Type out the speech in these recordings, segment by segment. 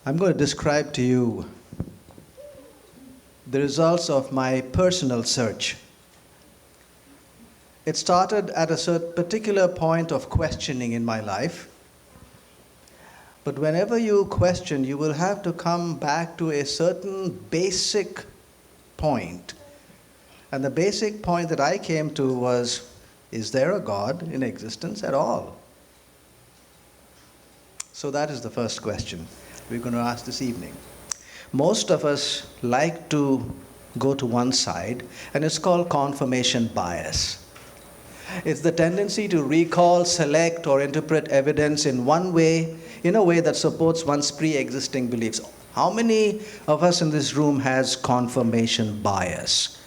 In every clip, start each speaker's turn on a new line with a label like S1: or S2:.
S1: I'm going to describe to you the results of my personal search. It started at a particular point of questioning in my life. But whenever you question, you will have to come back to a certain basic point. And the basic point that I came to was, is there a God in existence at all? So that is the first question we're going to ask this evening. Most of us like to go to one side, and it's called confirmation bias. It's the tendency to recall, select, or interpret evidence in a way that supports one's pre-existing beliefs. How many of us in this room has confirmation bias?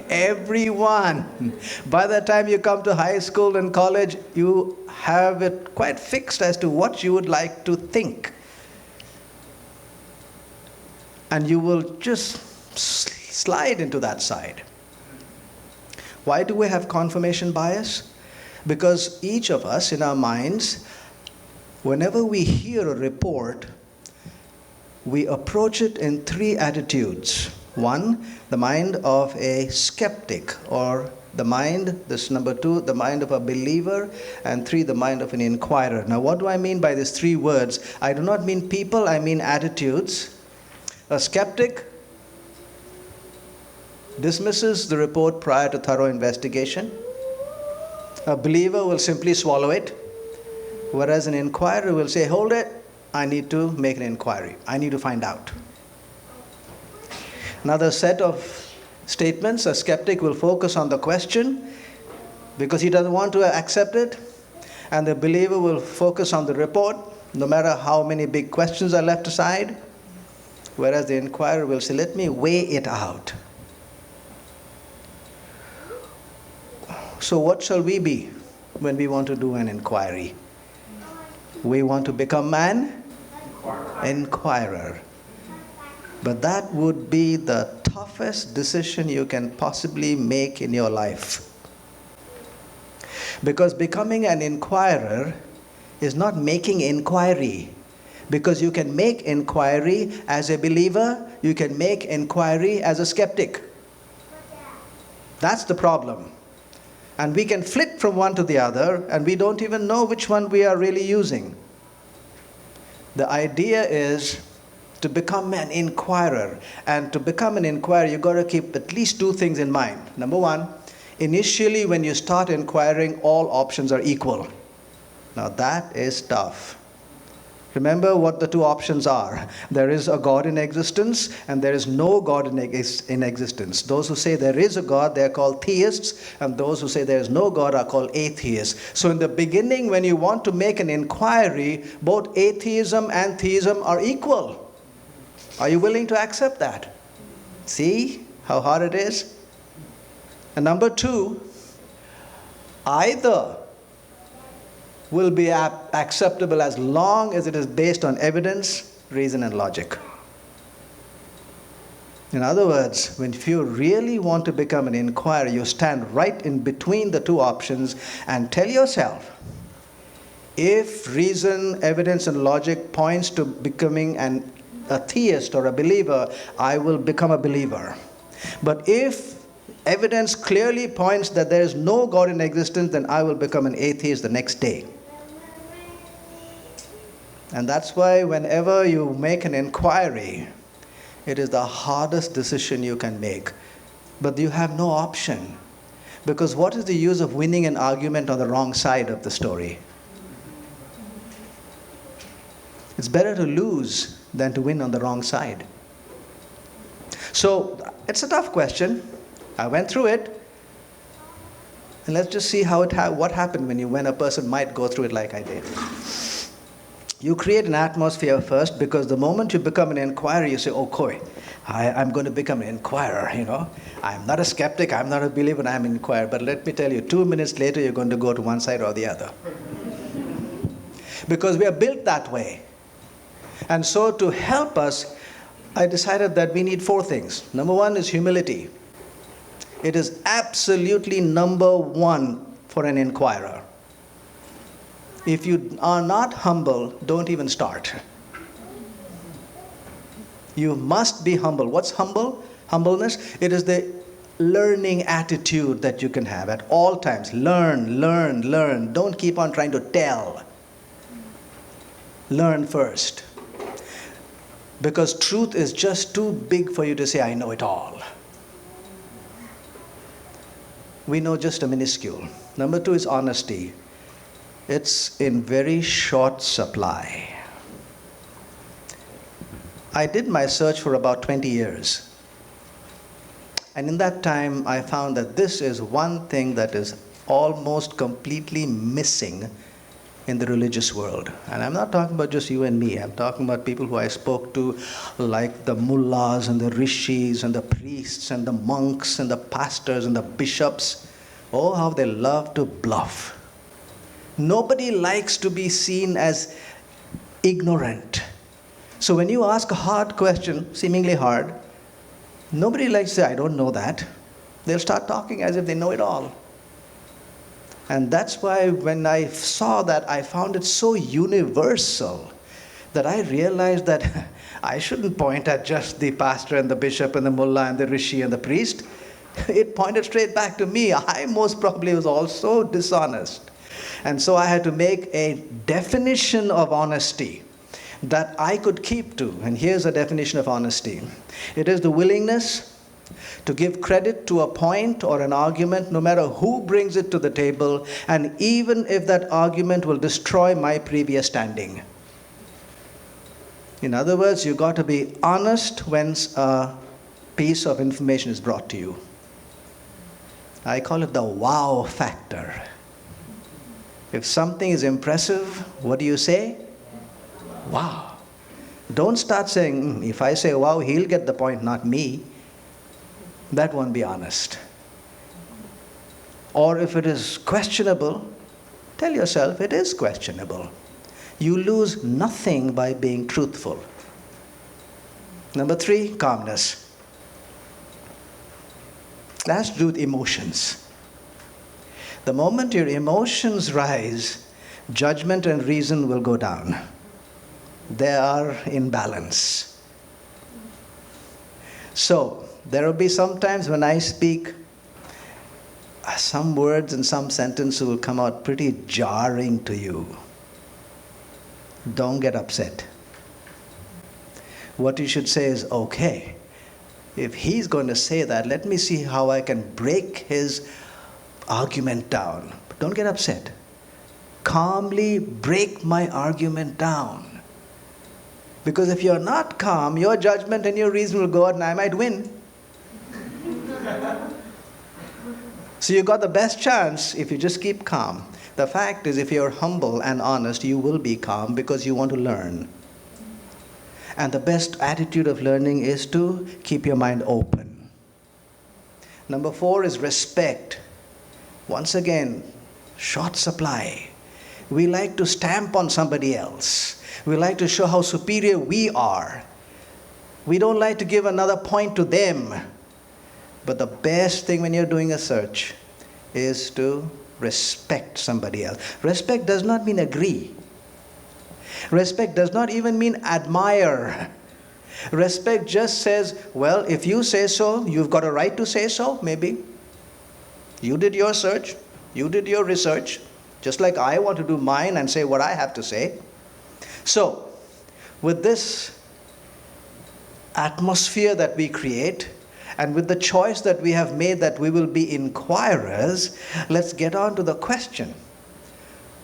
S1: Everyone. By the time you come to high school and college, you have it quite fixed as to what you would like to think. And you will just slide into that side. Why do we have confirmation bias? Because each of us in our minds, whenever we hear a report, we approach it in three attitudes. One, the mind of a skeptic, or the mind, this number two, the mind of a believer, and three, the mind of an inquirer. Now, what do I mean by these three words? I do not mean people, I mean attitudes. A skeptic dismisses the report prior to thorough investigation. A believer will simply swallow it, whereas an inquirer will say, hold it, I need to make an inquiry. I need to find out. Another set of statements, a skeptic will focus on the question because he doesn't want to accept it, and the believer will focus on the report, no matter how many big questions are left aside, whereas the inquirer will say, let me weigh it out. So what shall we be when we want to do an inquiry? We want to become an inquirer. But that would be the toughest decision you can possibly make in your life. Because becoming an inquirer is not making inquiry. Because you can make inquiry as a believer, you can make inquiry as a skeptic. That's the problem. And we can flit from one to the other, and we don't even know which one we are really using. The idea is to become an inquirer. And to become an inquirer, you've got to keep at least two things in mind. Number one, initially when you start inquiring, all options are equal. Now that is tough. Remember what the two options are. There is a God in existence, and there is no God in existence. Those who say there is a God, they are called theists, and those who say there is no God are called atheists. So in the beginning, when you want to make an inquiry, both atheism and theism are equal. Are you willing to accept that? See how hard it is? And number two, either will be acceptable as long as it is based on evidence, reason, and logic. In other words, if you really want to become an inquirer, you stand right in between the two options and tell yourself, if reason, evidence, and logic points to becoming a theist or a believer, I will become a believer. But if evidence clearly points that there is no God in existence, then I will become an atheist the next day. And that's why whenever you make an inquiry, it is the hardest decision you can make. But you have no option. Because what is the use of winning an argument on the wrong side of the story? It's better to lose than to win on the wrong side. So it's a tough question. I went through it. And let's just see what happened when a person might go through it like I did. You create an atmosphere first, because the moment you become an inquirer, you say, okay, I'm going to become an inquirer, I'm not a skeptic, I'm not a believer, I'm an inquirer. But let me tell you, 2 minutes later, you're going to go to one side or the other. Because we are built that way. And so to help us, I decided that we need four things. Number one is humility. It is absolutely number one for an inquirer. If you are not humble, don't even start. You must be humble. What's humble? Humbleness? It is the learning attitude that you can have at all times. Learn, learn, learn. Don't keep on trying to tell. Learn first. Because truth is just too big for you to say, I know it all. We know just a minuscule. Number 2 is honesty. It's in very short supply. I did my search for about 20 years. And in that time, I found that this is one thing that is almost completely missing in the religious world. And I'm not talking about just you and me. I'm talking about people who I spoke to, like the mullahs and the rishis and the priests and the monks and the pastors and the bishops. Oh, how they love to bluff. Nobody likes to be seen as ignorant. So when you ask a hard question, seemingly hard, nobody likes to say, I don't know that. They'll start talking as if they know it all. And that's why when I saw that, I found it so universal that I realized that I shouldn't point at just the pastor and the bishop and the mullah and the rishi and the priest. It pointed straight back to me. I most probably was also dishonest. And so I had to make a definition of honesty that I could keep to. And here's a definition of honesty. It is the willingness to give credit to a point or an argument, no matter who brings it to the table, and even if that argument will destroy my previous standing. In other words, you've got to be honest when a piece of information is brought to you. I call it the wow factor. If something is impressive, what do you say? Wow. Don't start saying, if I say wow, he'll get the point, not me. That won't be honest. Or if it is questionable, tell yourself it is questionable. You lose nothing by being truthful. Number 3, calmness. That's to do with emotions. The moment your emotions rise, judgment and reason will go down. They are in balance. So, there will be some times when I speak, some words and some sentences will come out pretty jarring to you. Don't get upset. What you should say is, okay, if he's going to say that, let me see how I can break his argument down. But don't get upset. Calmly break my argument down. Because if you're not calm, your judgment and your reason will go out and I might win. So you got the best chance if you just keep calm. The fact is, if you're humble and honest, you will be calm because you want to learn. And the best attitude of learning is to keep your mind open. Number 4 is respect. Once again, short supply. We like to stamp on somebody else. We like to show how superior we are. We don't like to give another point to them. But the best thing when you're doing a search is to respect somebody else. Respect does not mean agree. Respect does not even mean admire. Respect just says, well, if you say so, you've got a right to say so, maybe. You did your search. You did your research. Just like I want to do mine and say what I have to say. So, with this atmosphere that we create, and with the choice that we have made that we will be inquirers, let's get on to the question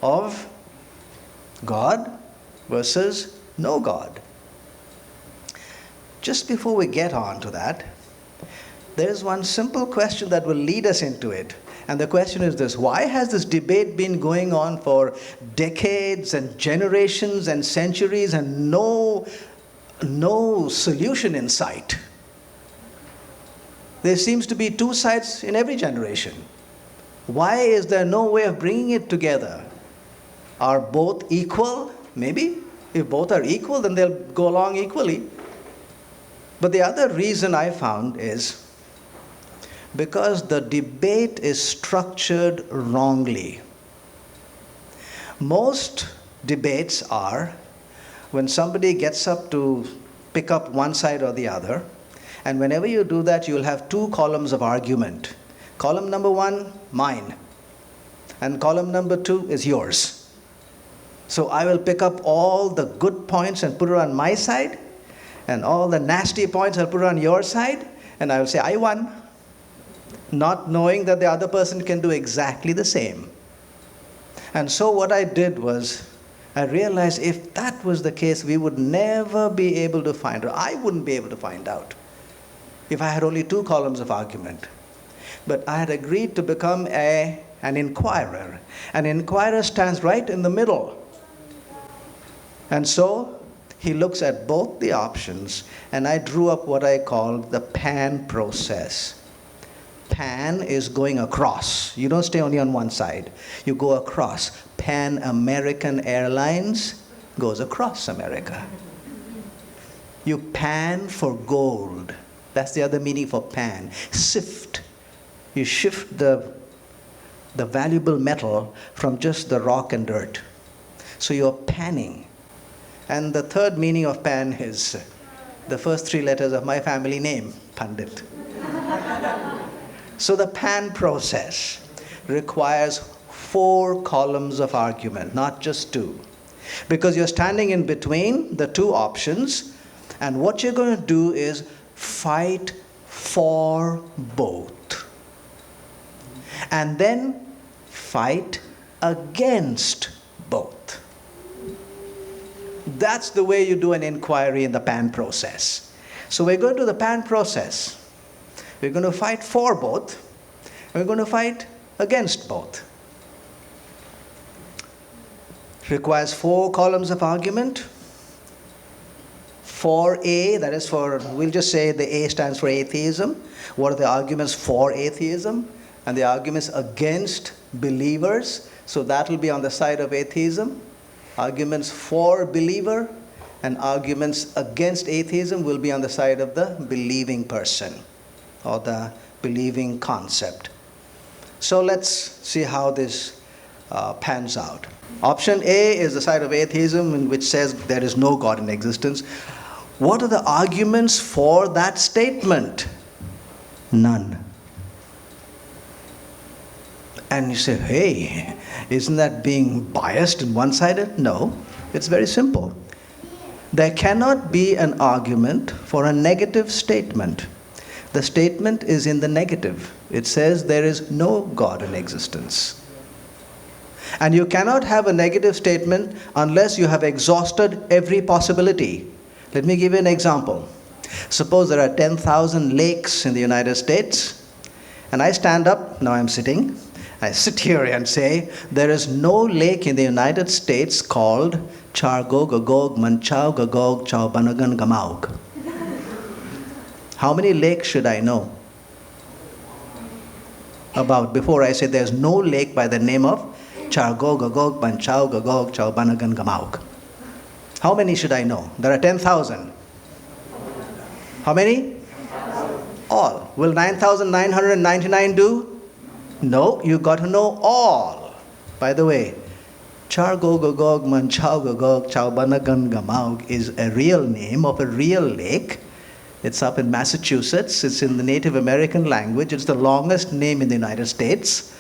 S1: of God versus no God. Just before we get on to that, there is one simple question that will lead us into it. And the question is this: why has this debate been going on for decades and generations and centuries and no solution in sight? There seems to be 2 sides in every generation. Why is there no way of bringing it together? Are both equal? Maybe. If both are equal, then they'll go along equally. But the other reason I found is because the debate is structured wrongly. Most debates are when somebody gets up to pick up one side or the other. And whenever you do that, you'll have two columns of argument. Column number 1, mine. And column number 2 is yours. So I will pick up all the good points and put it on my side, and all the nasty points I'll put it on your side, and I will say, I won. Not knowing that the other person can do exactly the same. And so what I did was, I realized if that was the case, we would never be able to find, or I wouldn't be able to find out, if I had only two columns of argument. But I had agreed to become an inquirer. An inquirer stands right in the middle. And so he looks at both the options, and I drew up what I call the pan process. Pan is going across. You don't stay only on one side. You go across. Pan American Airlines goes across America. You pan for gold. That's the other meaning for pan. Sift. You shift the valuable metal from just the rock and dirt. So you're panning. And the third meaning of pan is the first 3 letters of my family name, Pandit. So the pan process requires 4 columns of argument, not just 2. Because you're standing in between the 2 options, and what you're going to do is fight for both. And then fight against both. That's the way you do an inquiry in the pan process. So we're going to the pan process. We're going to fight for both. We're going to fight against both. It requires 4 columns of argument. For A, that is for, we'll just say the A stands for atheism. What are the arguments for atheism? And the arguments against believers. So that will be on the side of atheism. Arguments for believer and arguments against atheism will be on the side of the believing person, or the believing concept. So let's see how this pans out. Option A is the side of atheism, which says there is no God in existence. What are the arguments for that statement? None. And you say, hey, isn't that being biased and one-sided? No, it's very simple. There cannot be an argument for a negative statement. The statement is in the negative. It says there is no God in existence. And you cannot have a negative statement unless you have exhausted every possibility. Let me give you an example. Suppose there are 10,000 lakes in the United States, and I stand up, now I'm sitting, I sit here and say, there is no lake in the United States called Chargo Gagog Manchau Gagog Chau Banagan Gamaug. How many lakes should I know about before I say there's no lake by the name of Chargo Gagog Manchau Gagog Chau Banagan Gamaug? How many should I know? There are 10,000. How many? All. Will 9,999 do? No, you got to know all. By the way, Chargo Gagog Manchau Gagog Chau Banagan Gamaug is a real name of a real lake. It's up in Massachusetts. It's in the Native American language. It's the longest name in the United States.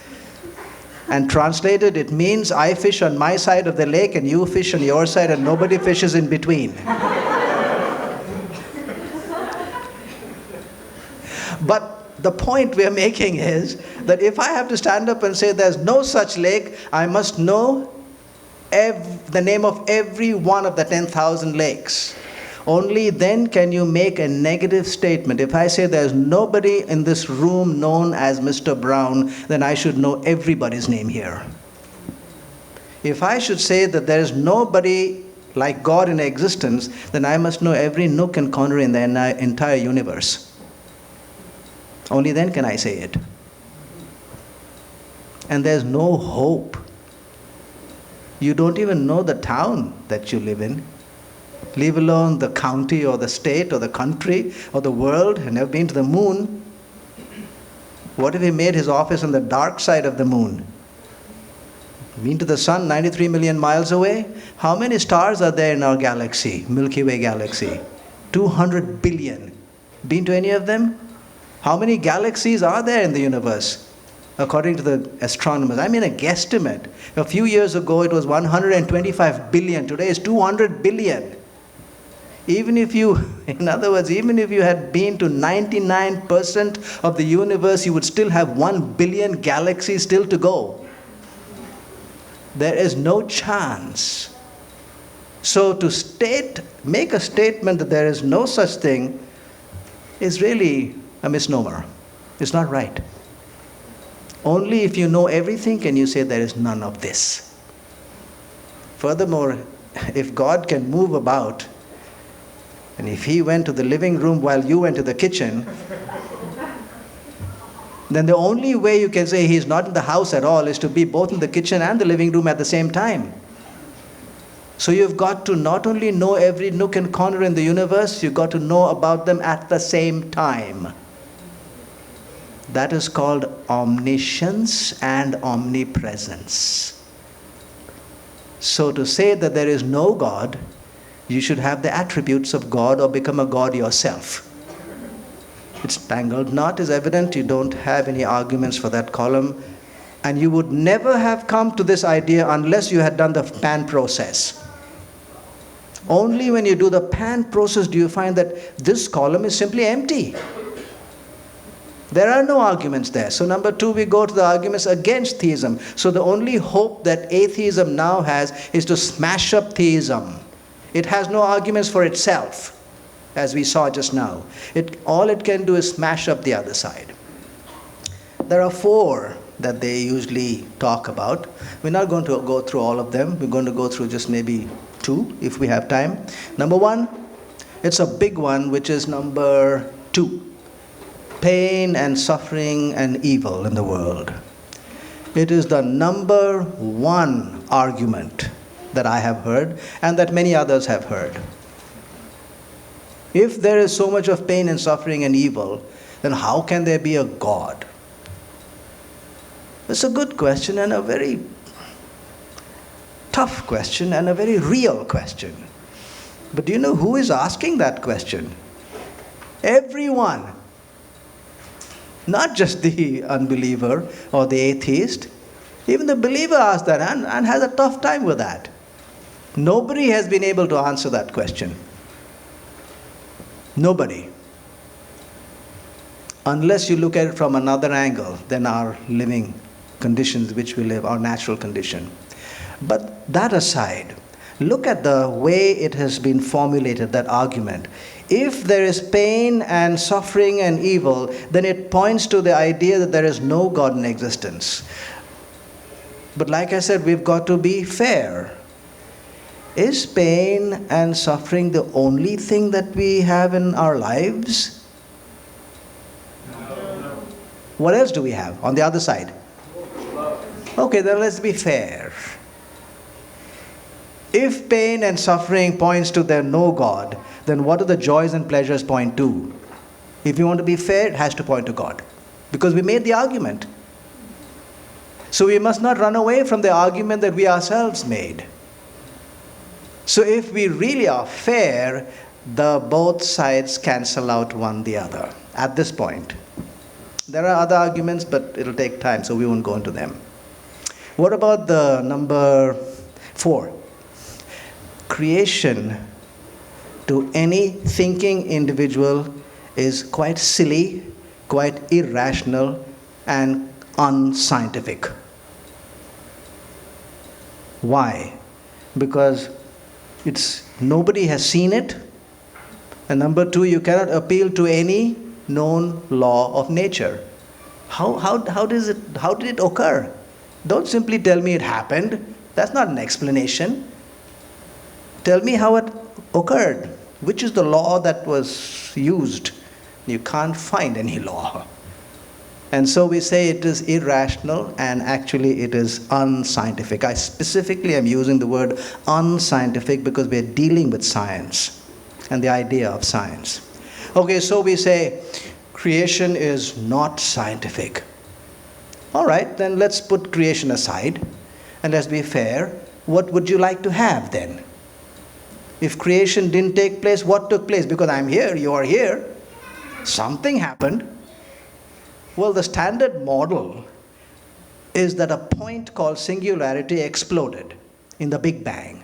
S1: And translated, it means I fish on my side of the lake and you fish on your side and nobody fishes in between. But the point we're making is that if I have to stand up and say there's no such lake, I must know the name of every one of the 10,000 lakes. Only then can you make a negative statement. If I say there's nobody in this room known as Mr. Brown, then I should know everybody's name here. If I should say that there is nobody like God in existence, then I must know every nook and corner in the entire universe. Only then can I say it. And there's no hope. You don't even know the town that you live in. Leave alone the county or the state or the country or the world, and never been to the moon. What if he made his office on the dark side of the moon? Been to the sun 93 million miles away? How many stars are there in our galaxy, Milky Way galaxy? 200 billion. Been to any of them? How many galaxies are there in the universe? According to the astronomers. I mean a guesstimate. A few years ago it was 125 billion. Today is 200 billion. Even if you, in other words, even if you had been to 99% of the universe, you would still have 1 billion galaxies still to go. There is no chance. So to make a statement that there is no such thing is really a misnomer. It's not right. Only if you know everything can you say there is none of this. Furthermore, if God can move about, and if He went to the living room while you went to the kitchen, then the only way you can say He's not in the house at all is to be both in the kitchen and the living room at the same time. So you've got to not only know every nook and corner in the universe, you've got to know about them at the same time. That is called omniscience and omnipresence. So to say that there is no God, you should have the attributes of God or become a God yourself. Its tangled knot is evident. You don't have any arguments for that column. And you would never have come to this idea unless you had done the Pan process. Only when you do the Pan process do you find that this column is simply empty. There are no arguments there. So number 2, we go to the arguments against theism. So the only hope that atheism now has is to smash up theism. It has no arguments for itself, as we saw just now. All it can do is smash up the other side. There are 4 that they usually talk about. We're not going to go through all of them. We're going to go through just maybe 2 if we have time. Number 1, it's a big one, which is number 2. Pain and suffering and evil in the world. It is the number 1 argument that I have heard and that many others have heard. If there is so much of pain and suffering and evil, then how can there be a God? It's a good question and a very tough question and a very real question. But do you know who is asking that question? Everyone. Not just the unbeliever or the atheist. Even the believer asks that and has a tough time with that. Nobody has been able to answer that question. Nobody. Unless you look at it from another angle than our living conditions which we live, our natural condition. But that aside, look at the way it has been formulated, that argument. If there is pain and suffering and evil, then it points to the idea that there is no God in existence. But like I said, we've got to be fair. Is pain and suffering the only thing that we have in our lives? No. What else do we have on the other side? Okay, then let's be fair. If pain and suffering points to there no God, then what do the joys and pleasures point to? If you want to be fair, it has to point to God. Because we made the argument. So we must not run away from the argument that we ourselves made. So if we really are fair, the both sides cancel out one the other at this point. There are other arguments, but it'll take time, so we won't go into them. What about the number 4? Creation to any thinking individual is quite silly, quite irrational, and unscientific. Why? Because nobody has seen it. And number 2, you cannot appeal to any known law of nature. How did it occur? Don't simply tell me it happened. That's not an explanation. Tell me how it occurred. Which is the law that was used? You can't find any law. And so we say it is irrational and actually it is unscientific. I specifically am using the word unscientific because we're dealing with science and the idea of science. Okay, so we say creation is not scientific. All right, then let's put creation aside and let's be fair. What would you like to have then? If creation didn't take place, what took place? Because I'm here, you are here. Something happened. Well, the standard model is that a point called singularity exploded in the Big Bang.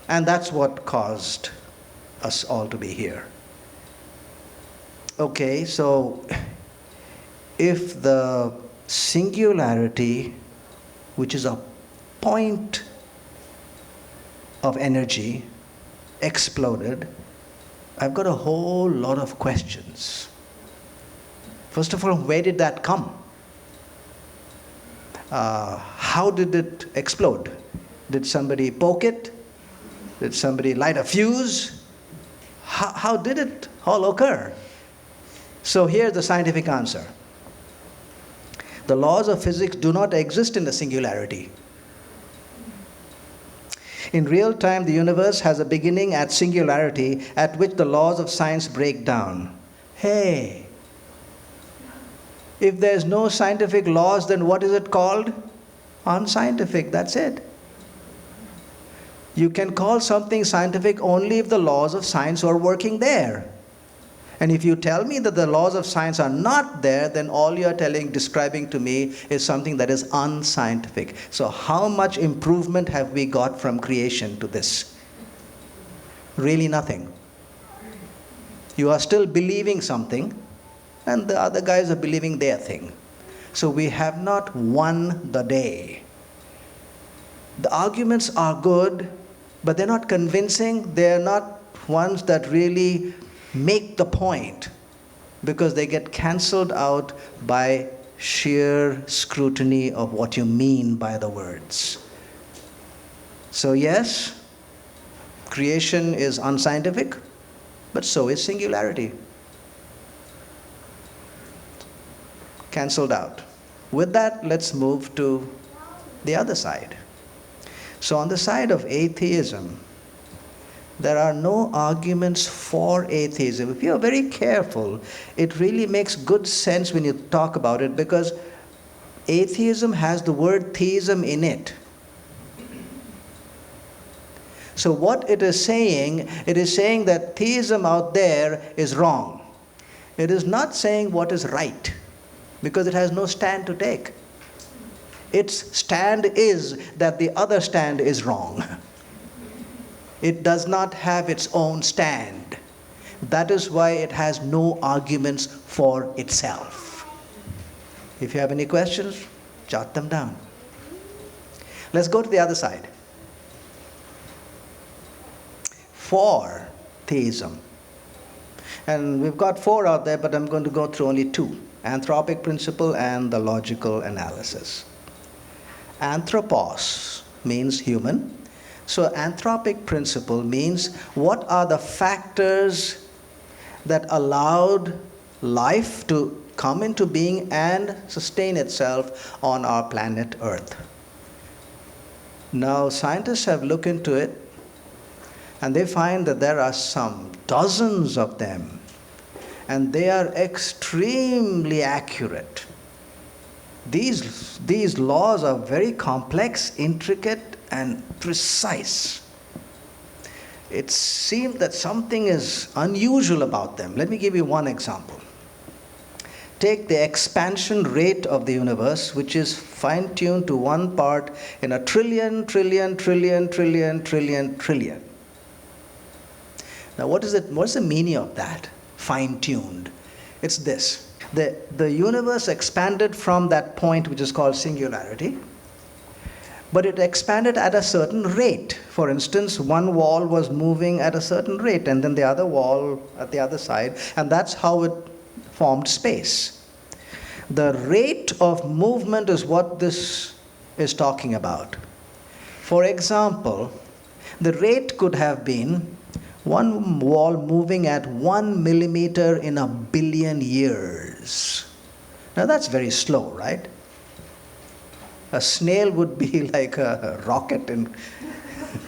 S1: And that's what caused us all to be here. Okay, so if the singularity, which is a point of energy, exploded, I've got a whole lot of questions. First of all, where did that come? How did it explode? Did somebody poke it? Did somebody light a fuse? How did it all occur? So here's the scientific answer. The laws of physics do not exist in the singularity. In real time, the universe has a beginning at singularity at which the laws of science break down. Hey, if there's no scientific laws, then what is it called? Unscientific, that's it. You can call something scientific only if the laws of science are working there. And if you tell me that the laws of science are not there, then all you're describing to me is something that is unscientific. So how much improvement have we got from creation to this? Really nothing. You are still believing something, and the other guys are believing their thing. So we have not won the day. The arguments are good, but they're not convincing. They're not ones that really make the point, because they get cancelled out by sheer scrutiny of what you mean by the words. So yes, creation is unscientific, but so is singularity. Cancelled out. With that, let's move to the other side. So on the side of atheism, there are no arguments for atheism. If you're very careful, it really makes good sense when you talk about it, because atheism has the word theism in it. So what it is saying that theism out there is wrong. It is not saying what is right, because it has no stand to take. Its stand is that the other stand is wrong. It does not have its own stand. That is why it has no arguments for itself. If you have any questions, jot them down. Let's go to the other side. For theism. And we've got 4 out there, but I'm going to go through only 2. Anthropic principle and the logical analysis. Anthropos means human. So anthropic principle means what are the factors that allowed life to come into being and sustain itself on our planet Earth. Now scientists have looked into it, and they find that there are some dozens of them, and they are extremely accurate. These laws are very complex, intricate, and precise. It seems that something is unusual about them. Let me give you one example. Take the expansion rate of the universe, which is fine-tuned to 1 part in a trillion. Now what's the meaning of that? Fine-tuned. It's this. The universe expanded from that point which is called singularity, but it expanded at a certain rate. For instance, one wall was moving at a certain rate, and then the other wall at the other side, and that's how it formed space. The rate of movement is what this is talking about. For example, the rate could have been one wall moving at 1 millimeter in a billion years. Now that's very slow, right? A snail would be like a rocket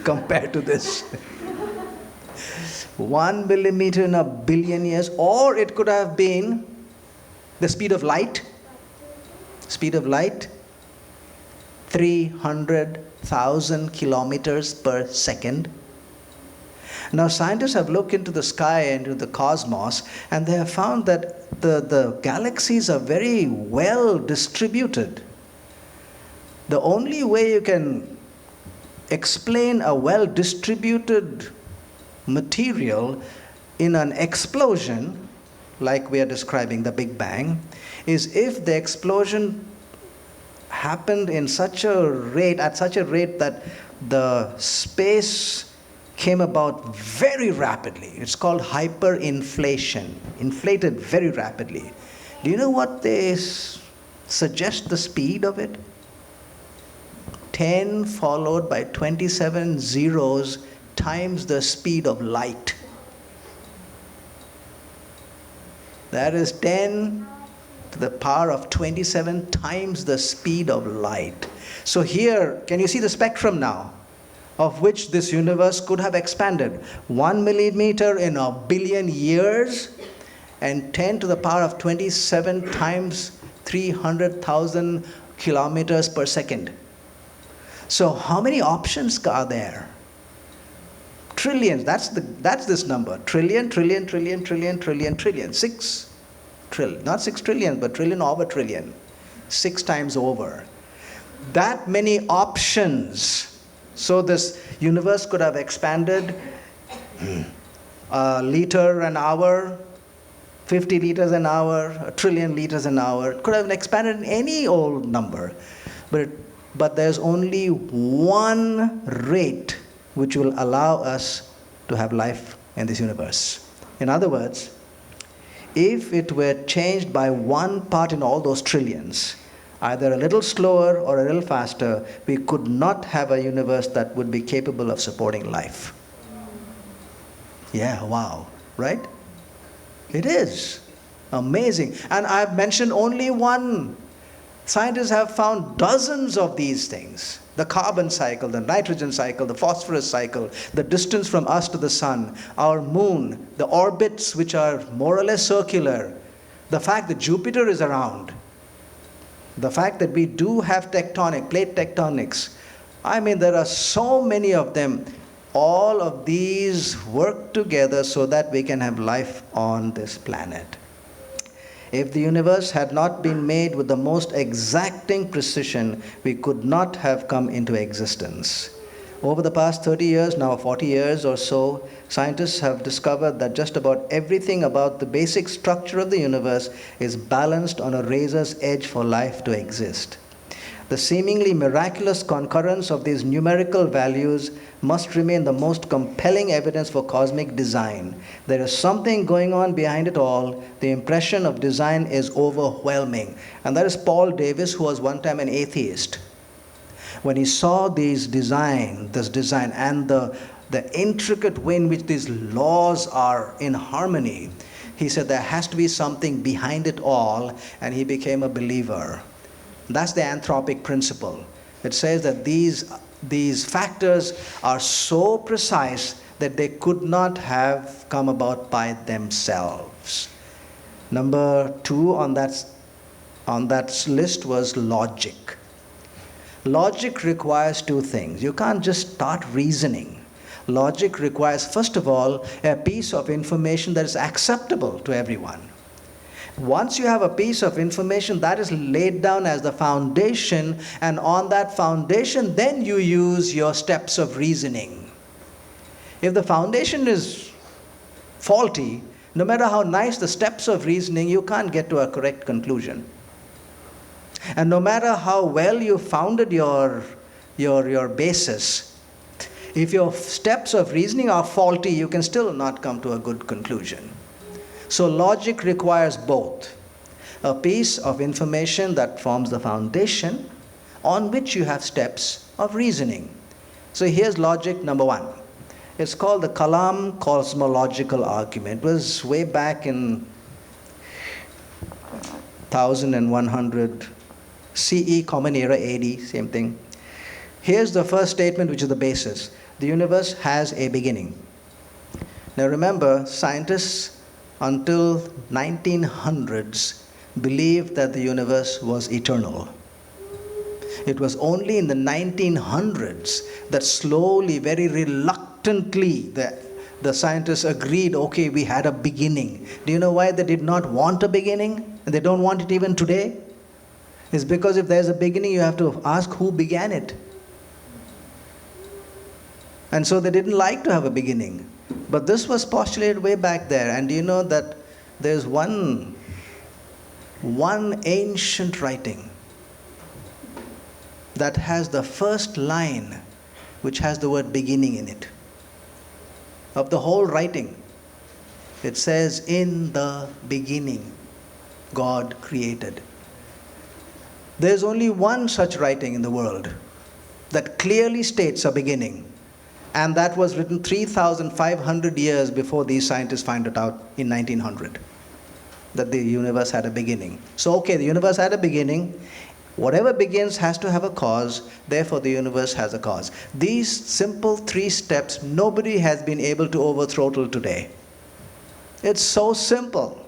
S1: compared to this. 1 millimeter in a billion years, or it could have been the speed of light. Speed of light, 300,000 kilometers per second. Now, scientists have looked into the sky and into the cosmos, and they have found that the galaxies are very well distributed. The only way you can explain a well distributed material in an explosion, like we are describing the Big Bang, is if the explosion happened in such a rate, at such a rate that the space came about very rapidly. It's called hyperinflation, inflated very rapidly. Do you know what they suggest the speed of it? 10 followed by 27 zeros times the speed of light. That is 10 to the power of 27 times the speed of light. So here, can you see the spectrum now, of which this universe could have expanded? 1 millimeter in a billion years, and 10 to the power of 27 times 300,000 kilometers per second. So how many options are there? Trillions, that's this number. Trillion, trillion, trillion, trillion, trillion, trillion. 6 trillion, not 6 trillion, but trillion over trillion. 6 times over. That many options. So this universe could have expanded a liter an hour, 50 liters an hour, a trillion liters an hour. It could have expanded in any old number. But there's only one rate which will allow us to have life in this universe. In other words, if it were changed by one part in all those trillions, either a little slower or a little faster, we could not have a universe that would be capable of supporting life. Yeah, wow, right? It is amazing. And I've mentioned only one. Scientists have found dozens of these things. The carbon cycle, the nitrogen cycle, the phosphorus cycle, the distance from us to the sun, our moon, the orbits which are more or less circular, the fact that Jupiter is around, the fact that we do have plate tectonics. I mean, there are so many of them. All of these work together so that we can have life on this planet. If the universe had not been made with the most exacting precision, we could not have come into existence. Over the past 30 years, now 40 years or so, scientists have discovered that just about everything about the basic structure of the universe is balanced on a razor's edge for life to exist. The seemingly miraculous concurrence of these numerical values must remain the most compelling evidence for cosmic design. There is something going on behind it all. The impression of design is overwhelming. And that is Paul Davis, who was one time an atheist. When he saw this design and the intricate way in which these laws are in harmony, he said there has to be something behind it all, and he became a believer. That's the anthropic principle. It says that these factors are so precise that they could not have come about by themselves. Number 2 on that list was logic. Logic requires 2 things. You can't just start reasoning. Logic requires, first of all, a piece of information that is acceptable to everyone. Once you have a piece of information, that is laid down as the foundation, and on that foundation, then you use your steps of reasoning. If the foundation is faulty, no matter how nice the steps of reasoning, you can't get to a correct conclusion. And no matter how well you founded your basis, if your steps of reasoning are faulty, you can still not come to a good conclusion. So logic requires both. A piece of information that forms the foundation on which you have steps of reasoning. So here's logic number 1. It's called the Kalam cosmological argument. It was way back in 1100 CE, Common Era AD, same thing. Here's the first statement, which is the basis. The universe has a beginning. Now remember, scientists until 1900s believed that the universe was eternal. It was only in the 1900s that slowly, very reluctantly, The scientists agreed, okay, we had a beginning. Do you know why they did not want a beginning? And they don't want it even today? It's because if there's a beginning, you have to ask who began it. And so they didn't like to have a beginning. But this was postulated way back there. And do you know that there's one ancient writing that has the first line which has the word beginning in it. Of the whole writing, it says, in the beginning, God created. There's only one such writing in the world that clearly states a beginning. And that was written 3,500 years before these scientists found it out in 1900. That the universe had a beginning. So, okay, the universe had a beginning. Whatever begins has to have a cause, therefore the universe has a cause. These simple 3 steps, nobody has been able to overthrow till today. It's so simple.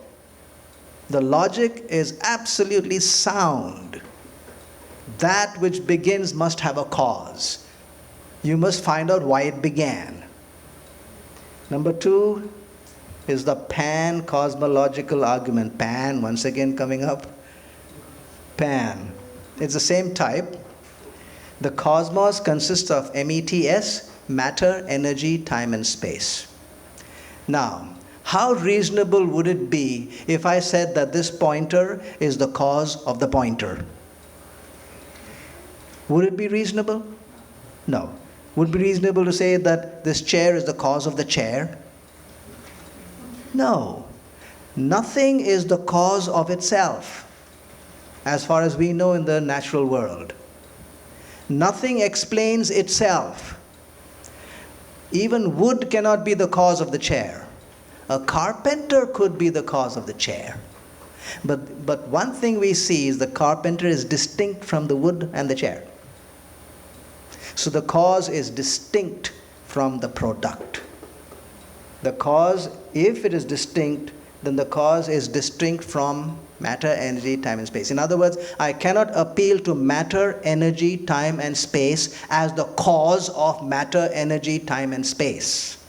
S1: The logic is absolutely sound. That which begins must have a cause. You must find out why it began. Number 2 is the pan-cosmological argument. Pan, once again coming up. Pan. It's the same type. The cosmos consists of METS, matter, energy, time and space. Now, how reasonable would it be if I said that this pointer is the cause of the pointer? Would it be reasonable? No. Would it be reasonable to say that this chair is the cause of the chair? No. Nothing is the cause of itself, as far as we know in the natural world. Nothing explains itself. Even wood cannot be the cause of the chair. A carpenter could be the cause of the chair. But one thing we see is the carpenter is distinct from the wood and the chair. So the cause is distinct from the product. The cause, if it is distinct, then the cause is distinct from matter, energy, time and space. In other words, I cannot appeal to matter, energy, time and space as the cause of matter, energy, time and space.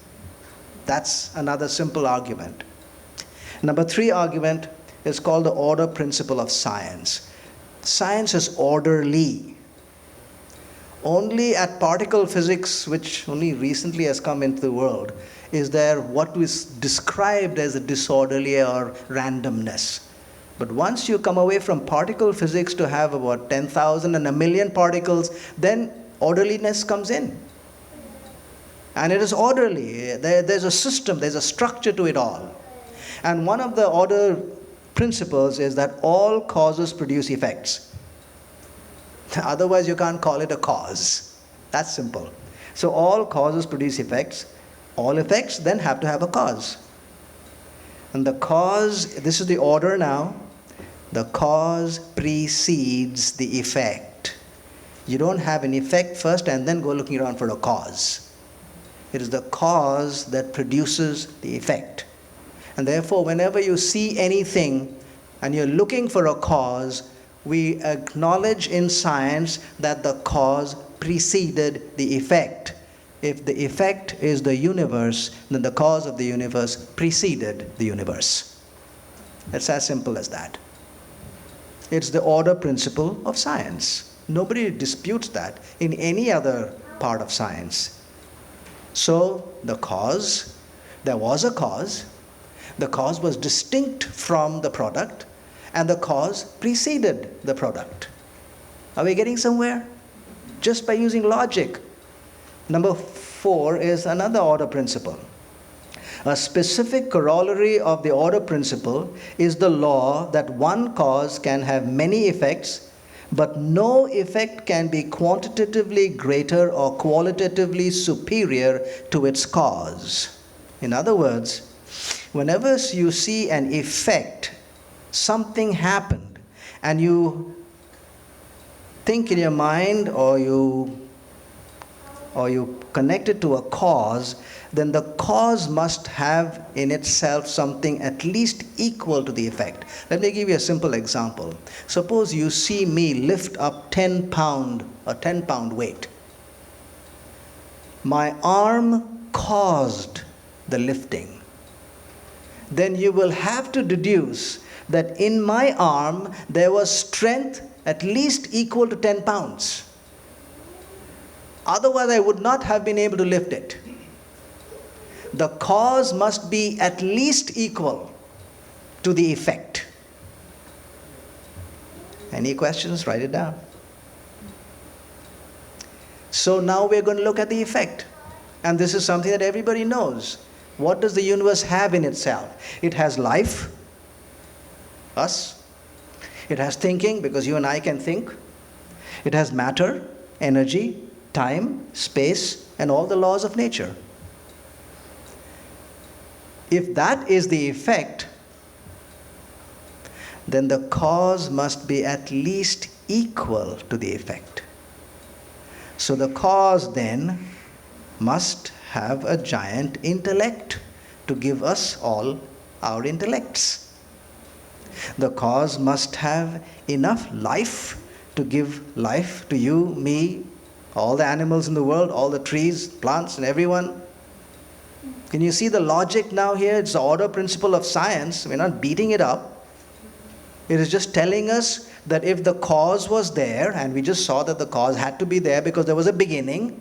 S1: That's another simple argument. Number 3 argument is called the order principle of science. Science is orderly. Only at particle physics, which only recently has come into the world, is there what is described as a disorderly or randomness. But once you come away from particle physics to have about 10,000 and a million particles, then orderliness comes in. And it is orderly. There's a system, there's a structure to it all. And one of the order principles is that all causes produce effects. Otherwise, you can't call it a cause. That's simple. So all causes produce effects. All effects then have to have a cause. And the cause, this is the order now. The cause precedes the effect. You don't have an effect first and then go looking around for a cause. It is the cause that produces the effect. And therefore, whenever you see anything and you're looking for a cause, we acknowledge in science that the cause preceded the effect. If the effect is the universe, then the cause of the universe preceded the universe. It's as simple as that. It's the order principle of science. Nobody disputes that in any other part of science. So the cause, there was a cause. The cause was distinct from the product. And the cause preceded the product. Are we getting somewhere? Just by using logic. Number 4 is another order principle. A specific corollary of the order principle is the law that one cause can have many effects, but no effect can be quantitatively greater or qualitatively superior to its cause. In other words, whenever you see an effect, something happened, and you think in your mind or you connect it to a cause, then the cause must have in itself something at least equal to the effect. Let me give you a simple example. Suppose you see me lift up a 10-pound weight. My arm caused the lifting, then you will have to deduce that in my arm there was strength at least equal to 10 pounds. Otherwise, I would not have been able to lift it. The cause must be at least equal to the effect. Any questions? Write it down. So now we're going to look at the effect. And this is something that everybody knows. What does the universe have in itself? It has life, us. It has thinking, because you and I can think. It has matter, energy, time, space, and all the laws of nature. If that is the effect, then the cause must be at least equal to the effect. So the cause then must have a giant intellect to give us all our intellects. The cause must have enough life to give life to you, me, all the animals in the world, all the trees, plants, and everyone. Can you see the logic now here? It's the order principle of science. We're not beating it up. It is just telling us that if the cause was there, and we just saw that the cause had to be there because there was a beginning,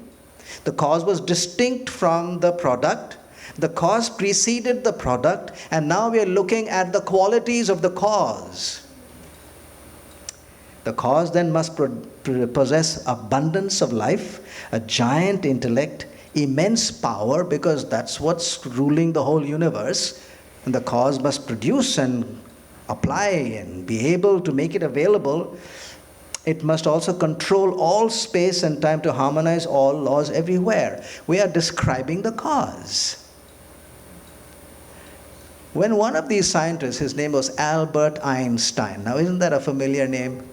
S1: the cause was distinct from the product, the cause preceded the product, and now we are looking at the qualities of the cause. The cause then must possess abundance of life, a giant intellect, immense power, because that's what's ruling the whole universe. And the cause must produce and apply and be able to make it available. It must also control all space and time to harmonize all laws everywhere. We are describing the cause. When one of these scientists, his name was Albert Einstein. Now, isn't that a familiar name?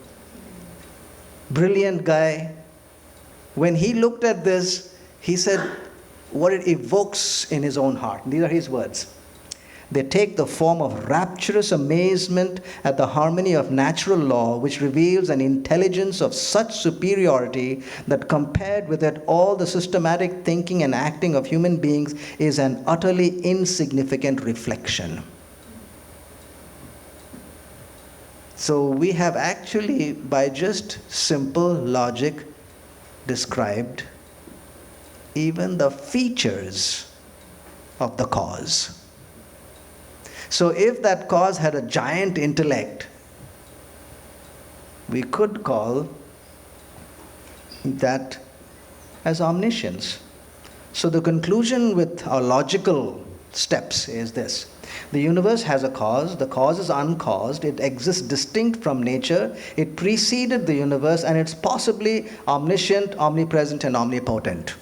S1: Brilliant guy. When he looked at this, he said what it evokes in his own heart. These are his words. They take the form of rapturous amazement at the harmony of natural law, which reveals an intelligence of such superiority that compared with it all the systematic thinking and acting of human beings is an utterly insignificant reflection. So we have actually, by just simple logic, described even the features of the cause. So if that cause had a giant intellect, we could call that as omniscience. So the conclusion with our logical steps is this. The universe has a cause. The cause is uncaused. It exists distinct from nature. It preceded the universe, and it's possibly omniscient, omnipresent, and omnipotent.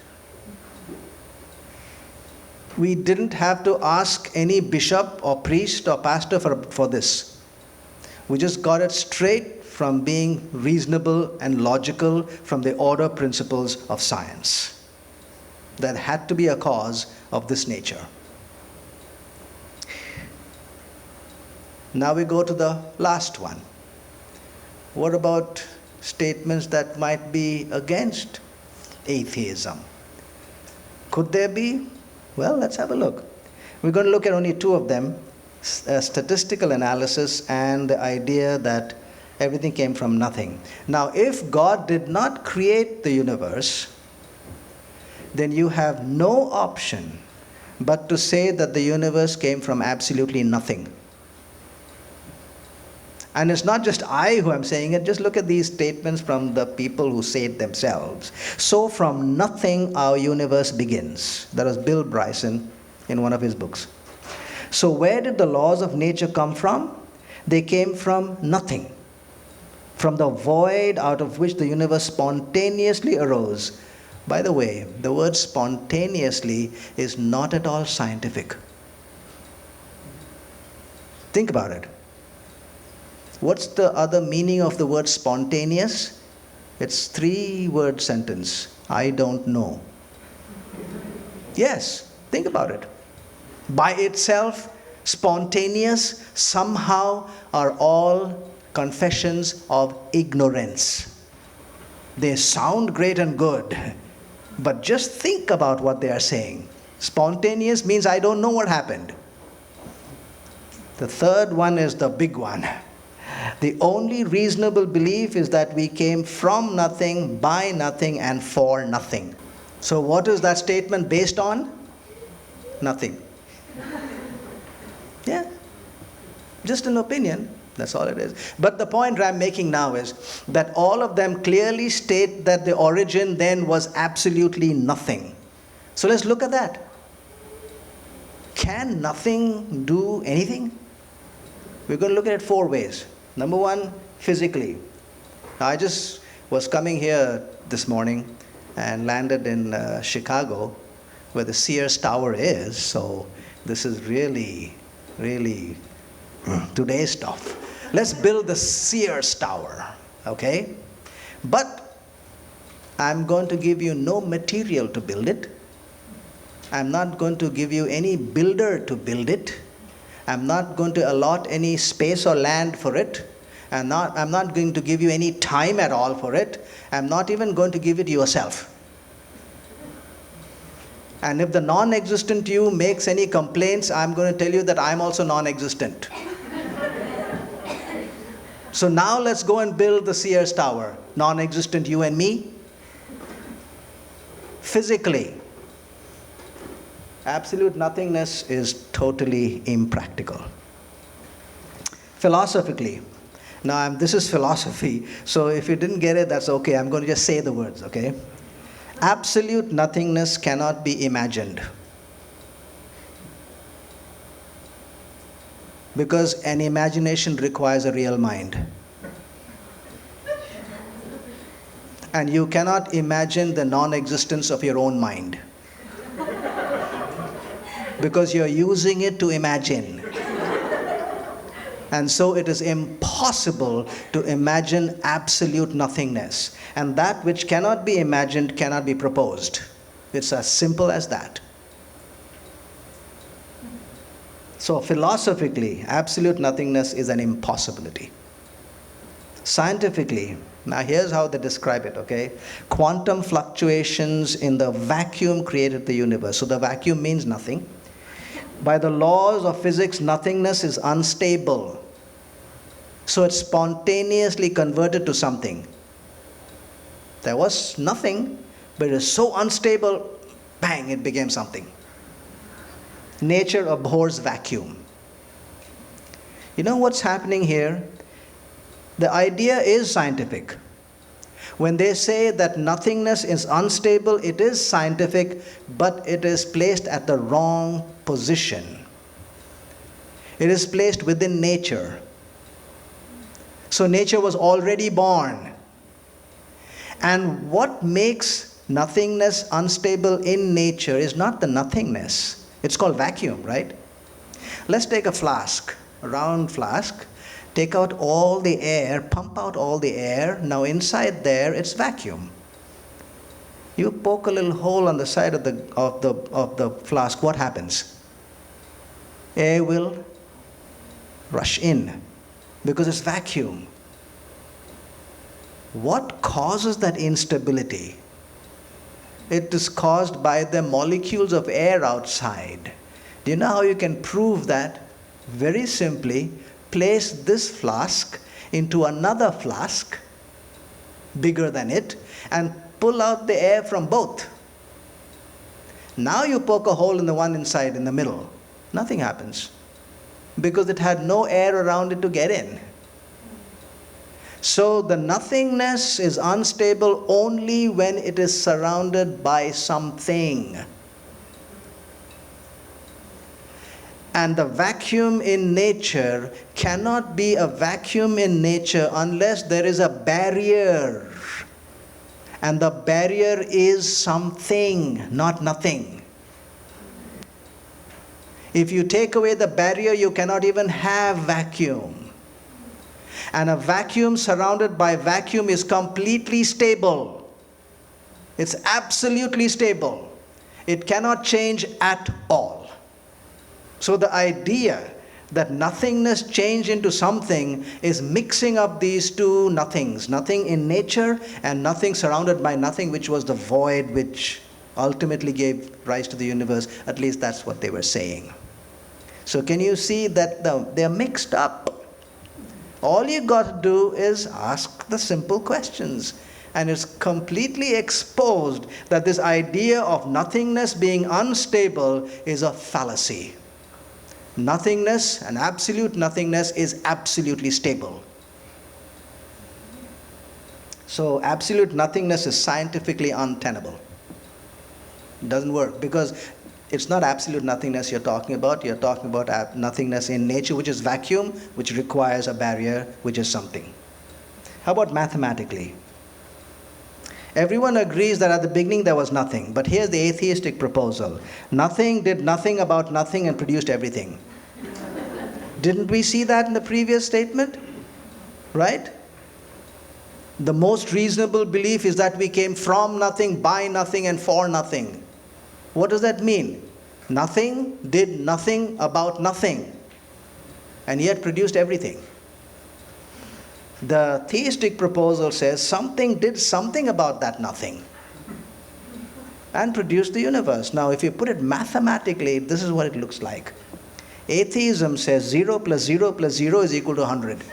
S1: We didn't have to ask any bishop or priest or pastor for this. We just got it straight from being reasonable and logical from the order principles of science. There had to be a cause of this nature. Now we go to the last one. What about statements that might be against atheism? Could there be? Well, let's have a look. We're going to look at only two of them, statistical analysis and the idea that everything came from nothing. Now, if God did not create the universe, then you have no option but to say that the universe came from absolutely nothing. And it's not just I who am saying it, just look at these statements from the people who say it themselves. So from nothing our universe begins. That was Bill Bryson in one of his books. So where did the laws of nature come from? They came from nothing. From the void out of which the universe spontaneously arose. By the way, the word spontaneously is not at all scientific. Think about it. What's the other meaning of the word spontaneous? It's 3-word sentence. I don't know. Yes, think about it. By itself, spontaneous somehow are all confessions of ignorance. They sound great and good, but just think about what they are saying. Spontaneous means I don't know what happened. The third one is the big one. The only reasonable belief is that we came from nothing, by nothing, and for nothing. So what is that statement based on? Nothing. Yeah. Just an opinion. That's all it is. But the point I'm making now is that all of them clearly state that the origin then was absolutely nothing. So let's look at that. Can nothing do anything? We're going to look at it 4 ways. Number 1, physically. Now, I just was coming here this morning and landed in Chicago, where the Sears Tower is. So this is really, really today's stuff. Let's build the Sears Tower, okay? But I'm going to give you no material to build it. I'm not going to give you any builder to build it. I'm not going to allot any space or land for it. I'm not going to give you any time at all for it. I'm not even going to give it yourself. And if the non-existent you makes any complaints, I'm going to tell you that I'm also non-existent. So now let's go and build the Sears Tower. Non-existent you and me. Physically, absolute nothingness is totally impractical. Philosophically, now this is philosophy, so if you didn't get it, that's okay. I'm going to just say the words, okay? Absolute nothingness cannot be imagined. Because an imagination requires a real mind. And you cannot imagine the non-existence of your own mind. Because you're using it to imagine. And so it is impossible to imagine absolute nothingness. And that which cannot be imagined cannot be proposed. It's as simple as that. So philosophically, absolute nothingness is an impossibility. Scientifically, now here's how they describe it, okay? Quantum fluctuations in the vacuum created the universe. So the vacuum means nothing. By the laws of physics, nothingness is unstable. So it's spontaneously converted to something. There was nothing, but it is so unstable, bang, it became something. Nature abhors vacuum. You know what's happening here? The idea is scientific. When they say that nothingness is unstable, it is scientific, but it is placed at the wrong position. It is placed within nature. So nature was already born. And what makes nothingness unstable in nature is not the nothingness. It's called vacuum, right? Let's take a flask, a round flask. Take out all the air, pump out all the air. Now inside there, it's vacuum. You poke a little hole on the side of the flask. What happens? Air will rush in because it's vacuum. What causes that instability? It is caused by the molecules of air outside. Do you know how you can prove that? Very simply, place this flask into another flask, bigger than it, and pull out the air from both. Now you poke a hole in the one inside, in the middle. Nothing happens, because it had no air around it to get in. So the nothingness is unstable only when it is surrounded by something. And the vacuum in nature cannot be a vacuum in nature unless there is a barrier. And the barrier is something, not nothing. If you take away the barrier, you cannot even have vacuum. And a vacuum surrounded by vacuum is completely stable. It's absolutely stable. It cannot change at all. So the idea that nothingness changed into something is mixing up these two nothings. Nothing in nature and nothing surrounded by nothing, which was the void which ultimately gave rise to the universe. At least that's what they were saying. So can you see that they're mixed up? All you got to do is ask the simple questions. And it's completely exposed that this idea of nothingness being unstable is a fallacy. Nothingness and absolute nothingness is absolutely stable. So absolute nothingness is scientifically untenable. It doesn't work because it's not absolute nothingness you're talking about. You're talking about nothingness in nature, which is vacuum, which requires a barrier, which is something. How about mathematically? Everyone agrees that at the beginning there was nothing, but here's the atheistic proposal. Nothing did nothing about nothing and produced everything. Didn't we see that in the previous statement? Right? The most reasonable belief is that we came from nothing, by nothing, and for nothing. What does that mean? Nothing did nothing about nothing, and yet produced everything. The theistic proposal says something did something about that nothing and produced the universe. Now, if you put it mathematically, this is what it looks like. Atheism says 0 plus 0 plus 0 is equal to 100.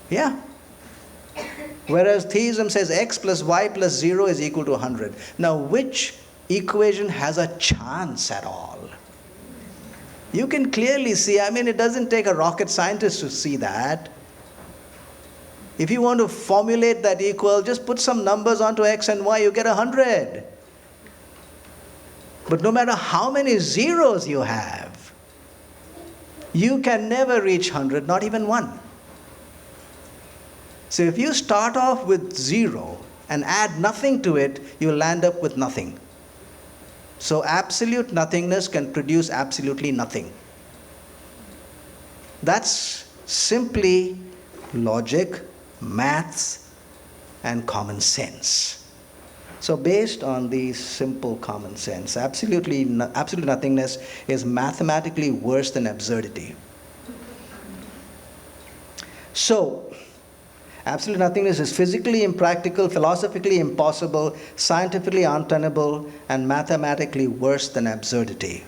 S1: Yeah. Whereas theism says x plus y plus 0 is equal to 100. Now, which equation has a chance at all? You can clearly see, it doesn't take a rocket scientist to see that. If you want to formulate that equal, just put some numbers onto x and y, you get 100. But no matter how many zeros you have, you can never reach 100, not even one. So if you start off with 0 and add nothing to it, you'll land up with nothing. So absolute nothingness can produce absolutely nothing. That's simply logic, maths, and common sense. So based on the simple common sense, absolute nothingness is mathematically worse than absurdity. So, absolute nothingness is physically impractical, philosophically impossible, scientifically untenable, and mathematically worse than absurdity.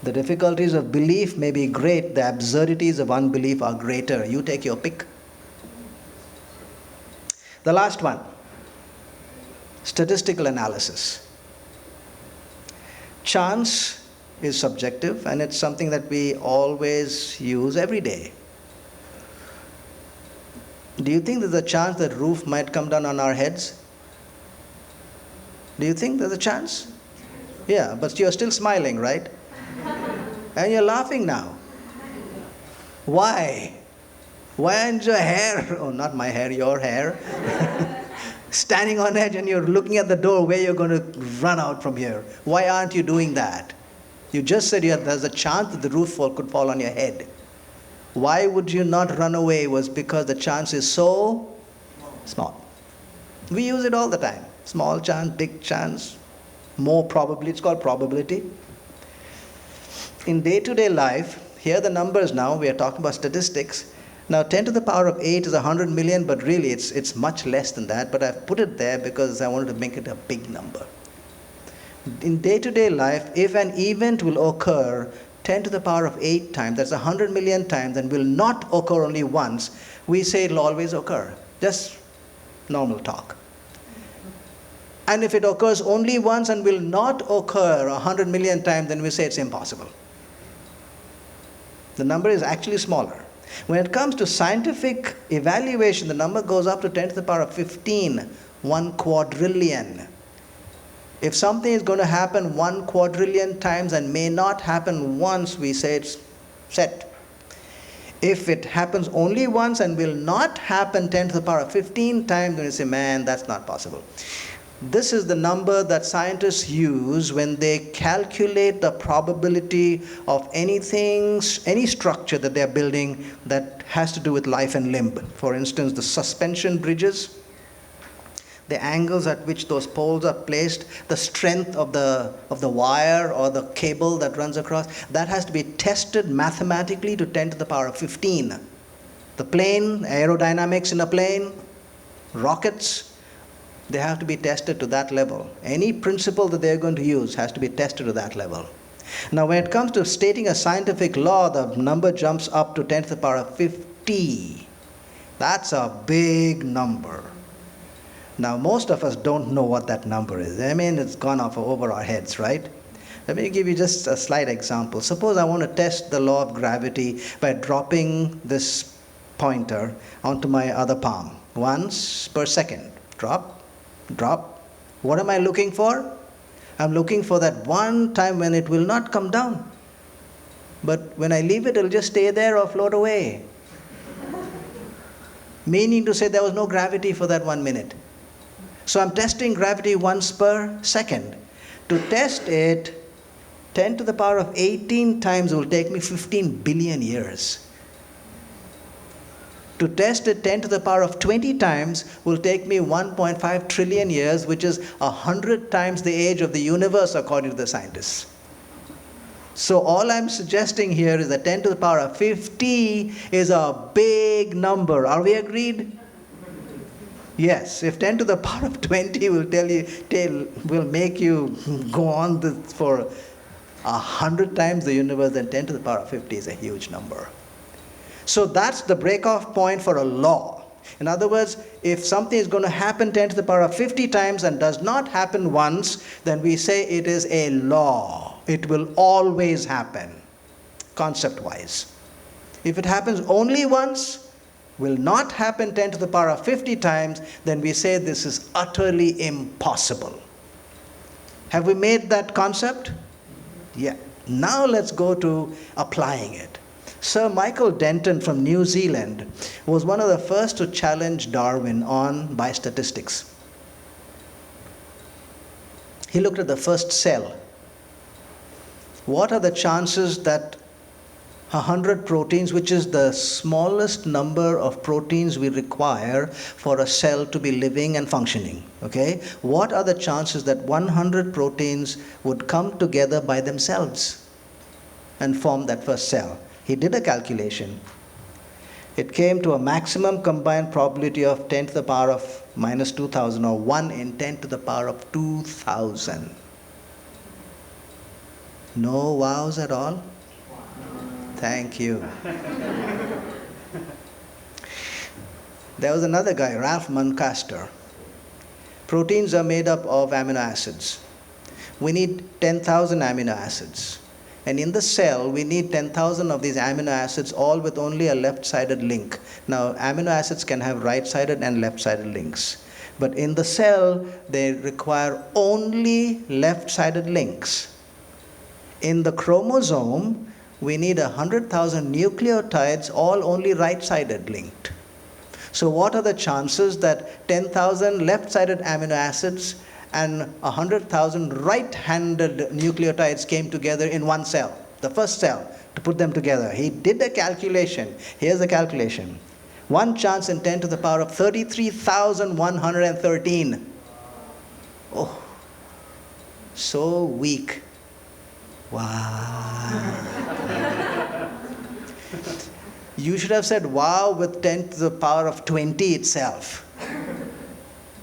S1: The difficulties of belief may be great, the absurdities of unbelief are greater. You take your pick. The last one, statistical analysis. Chance is subjective, and it's something that we always use every day. Do you think there's a chance that roof might come down on our heads? Do you think there's a chance? Yeah, but you're still smiling, right? And you're laughing now. Why? Why aren't your hair, oh not my hair, your hair, standing on edge and you're looking at the door where you're going to run out from here? Why aren't you doing that? You just said there's a chance that the roof could fall on your head. Why would you not run away? Was because the chance is so small. We use it all the time. Small chance, big chance, more probability. It's called probability. In day-to-day life, here are the numbers now. We are talking about statistics. Now 10 to the power of 8 is 100 million, but really it's much less than that. But I've put it there because I wanted to make it a big number. In day-to-day life, if an event will occur 10 to the power of 8 times, that's 100 million times, and will not occur only once, we say it'll always occur. Just normal talk. And if it occurs only once and will not occur 100 million times, then we say it's impossible. The number is actually smaller. When it comes to scientific evaluation, the number goes up to 10 to the power of 15, 1 quadrillion. If something is going to happen 1 quadrillion times and may not happen once, we say it's set. If it happens only once and will not happen 10 to the power of 15 times, then we say, man, that's not possible. This is the number that scientists use when they calculate the probability of anything, any structure that they're building that has to do with life and limb. For instance, the suspension bridges, the angles at which those poles are placed, the strength of the wire or the cable that runs across, that has to be tested mathematically to 10 to the power of 15. The plane, aerodynamics in a plane, rockets, They have to be tested to that level. Any principle that they're going to use has to be tested to that level. Now, when it comes to stating a scientific law, the number jumps up to 10 to the power of 50. That's a big number. Now, most of us don't know what that number is. I mean, it's gone off over our heads, right? Let me give you just a slight example. Suppose I want to test the law of gravity by dropping this pointer onto my other palm. Once per second. Drop, drop. What am I looking for? I'm looking for that one time when it will not come down. But when I leave it, it'll just stay there or float away. Meaning to say there was no gravity for that 1 minute. So I'm testing gravity once per second. To test it, 10 to the power of 18 times will take me 15 billion years. To test it 10 to the power of 20 times will take me 1.5 trillion years, which is 100 times the age of the universe according to the scientists. So all I'm suggesting here is that 10 to the power of 50 is a big number. Are we agreed? Yes, if 10 to the power of 20 will make you go on this for 100 times the universe, then 10 to the power of 50 is a huge number. So that's the break-off point for a law. In other words, if something is going to happen 10 to the power of 50 times and does not happen once, then we say it is a law. It will always happen, concept-wise. If it happens only once, will not happen 10 to the power of 50 times, then we say this is utterly impossible. Have we made that concept? Yeah. Now let's go to applying it. Sir Michael Denton from New Zealand was one of the first to challenge Darwin by statistics. He looked at the first cell. What are the chances that 100 proteins, which is the smallest number of proteins we require for a cell to be living and functioning, okay? What are the chances that 100 proteins would come together by themselves and form that first cell? He did a calculation. It came to a maximum combined probability of 10 to the power of minus 2000, or 1 in 10 to the power of 2000. No wows at all? Thank you. There was another guy, Ralph Muncaster. Proteins are made up of amino acids. We need 10,000 amino acids. And in the cell, we need 10,000 of these amino acids, all with only a left-sided link. Now, amino acids can have right-sided and left-sided links. But in the cell, they require only left-sided links. In the chromosome, we need 100,000 nucleotides, all only right-sided linked. So what are the chances that 10,000 left-sided amino acids and 100,000 right-handed nucleotides came together in one cell, the first cell, to put them together? He did a calculation. Here's the calculation. 1 chance in 10 to the power of 33,113. Oh, so weak. Wow. You should have said wow with 10 to the power of 20 itself.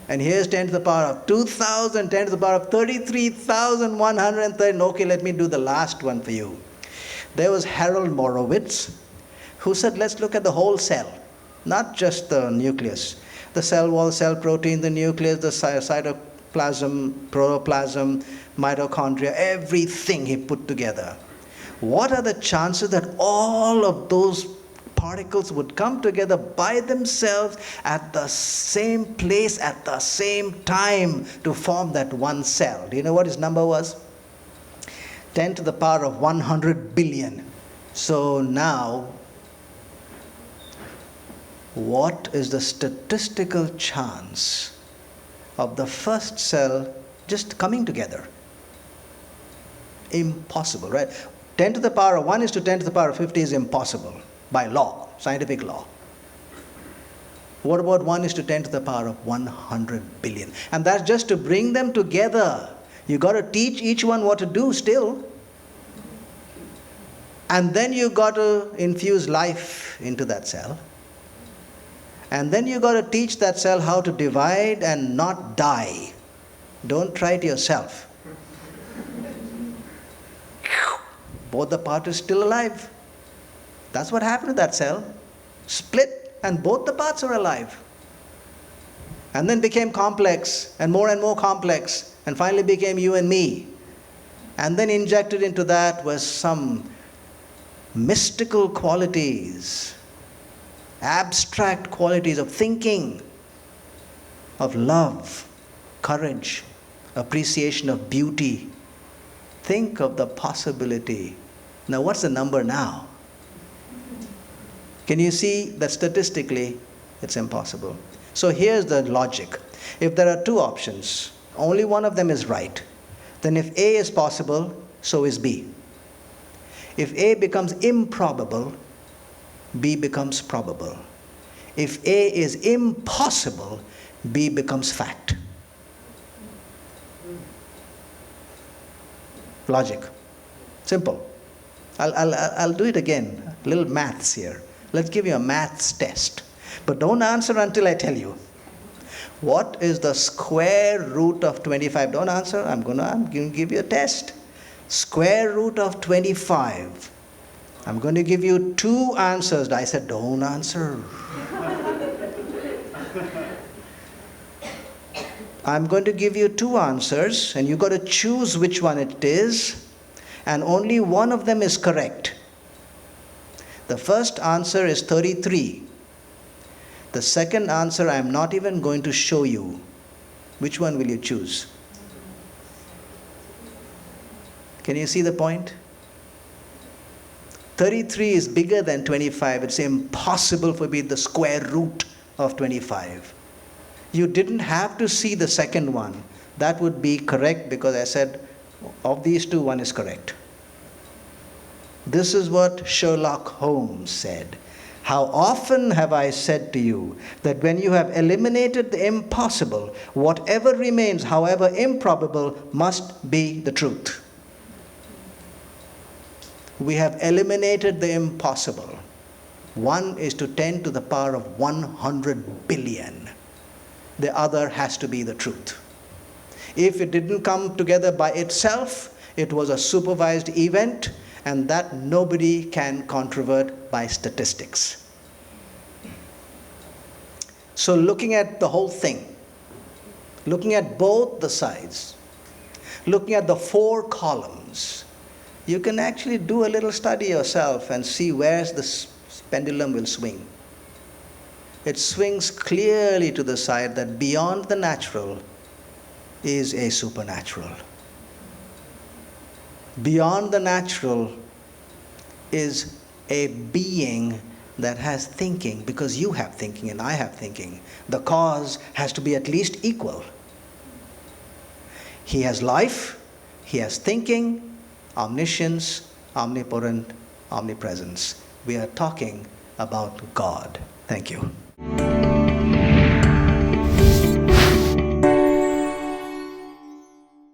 S1: And here's 10 to the power of 2,000, 10 to the power of 33,130. Okay, let me do the last one for you. There was Harold Morowitz, who said, let's look at the whole cell, not just the nucleus. The cell wall, cell protein, the nucleus, the cytoplasm, protoplasm, mitochondria, everything he put together. What are the chances that all of those particles would come together by themselves at the same place at the same time to form that one cell? Do you know what his number was? 10 to the power of 100 billion. So now, what is the statistical chance of the first cell just coming together? Impossible, right? 10 to the power of 1 is to 10 to the power of 50 is impossible. By law, scientific law. What about 1 is to 10 to the power of 100 billion? And that's just to bring them together. You got to teach each one what to do still. And then you got to infuse life into that cell. And then you got to teach that cell how to divide and not die. Don't try it yourself. Both the parts are still alive. That's what happened to that cell. Split and both the parts are alive. And then became complex and more complex, and finally became you and me. And then injected into that was some mystical qualities, abstract qualities of thinking, of love, courage, appreciation of beauty. Think of the possibility. Now, what's the number now? Can you see that statistically it's impossible? So here's the logic. If there are two options, only one of them is right, then if A is possible, so is B. If A becomes improbable, B becomes probable. If A is impossible, B becomes fact. Logic. Simple. I'll do it again. Little maths here. Let's give you a maths test. But don't answer until I tell you. What is the square root of 25? Don't answer. I'm going to give you a test. Square root of 25. I'm going to give you two answers. I said, don't answer. I'm going to give you two answers, and you've got to choose which one it is, and only one of them is correct. The first answer is 33. The second answer I'm not even going to show you. Which one will you choose? Can you see the point? 33 is bigger than 25. It's impossible for me the square root of 25. You didn't have to see the second one. That would be correct because I said of these two, one is correct. This is what Sherlock Holmes said. How often have I said to you that when you have eliminated the impossible, whatever remains, however improbable, must be the truth. We have eliminated the impossible. 1 is to 10 to the power of 100 billion. The other has to be the truth. If it didn't come together by itself, it was a supervised event, and that nobody can controvert by statistics. So looking at the whole thing, looking at both the sides, looking at the 4 columns, you can actually do a little study yourself and see where the pendulum will swing. It swings clearly to the side that beyond the natural is a supernatural. Beyond the natural is a being that has thinking, because you have thinking and I have thinking. The cause has to be at least equal. He has life, he has thinking, omniscience, omnipotent, omnipresence. We are talking about God. Thank you.